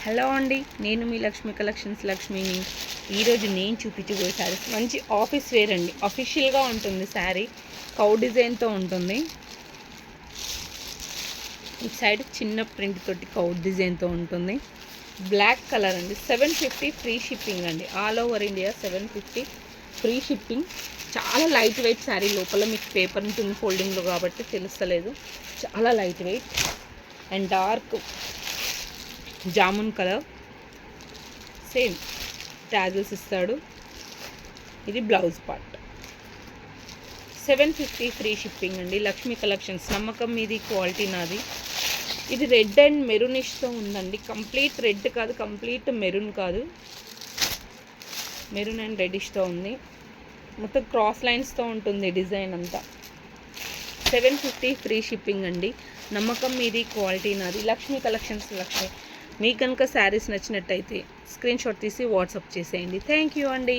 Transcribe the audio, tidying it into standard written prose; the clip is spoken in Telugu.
హలో అండి, నేను మీ లక్ష్మి కలెక్షన్స్ లక్ష్మిని. ఈరోజు నేను చూపించబోయే శారీస్ మంచి ఆఫీస్ వేర్ అండి. అఫీషియల్గా ఉంటుంది శారీ, కౌ డిజైన్తో ఉంటుంది. ఈ సైడ్ చిన్న ప్రింట్ తోటి కౌ డిజైన్తో ఉంటుంది. బ్లాక్ కలర్ అండి. 750 ఫ్రీ షిప్పింగ్ అండి. All over India 750 free shipping. చాలా లైట్ వెయిట్ శారీ. లోపల మీకు పేపర్ ఉంటుంది ఫోల్డింగ్లో కాబట్టి తెలుస్తలేదు. చాలా light weight and dark jamun colour. Same tassels ఇస్తాడు. ఇది బ్లౌజ్ పార్ట్. 750 ఫ్రీ షిప్పింగ్ అండి. లక్ష్మీ కలెక్షన్స్, నమ్మకం మీది, క్వాలిటీ నాది. ఇది రెడ్ అండ్ మెరూనిష్తో ఉందండి. కంప్లీట్ రెడ్ కాదు, కంప్లీట్ మెరూన్ కాదు, మెరూన్ అండ్ రెడిష్తో ఉంది. మొత్తం క్రాస్ లైన్స్తో ఉంటుంది డిజైన్ అంతా. 750 ఫ్రీ షిప్పింగ్ అండి. నమ్మకం మీది, క్వాలిటీ నాది. లక్ష్మీ కలెక్షన్స్ లక్ష్మి. మీకు కనుక శారీస్ నచ్చినట్టయితే స్క్రీన్ షాట్ తీసి వాట్సాప్ చేసేయండి. థ్యాంక్ యూ అండి.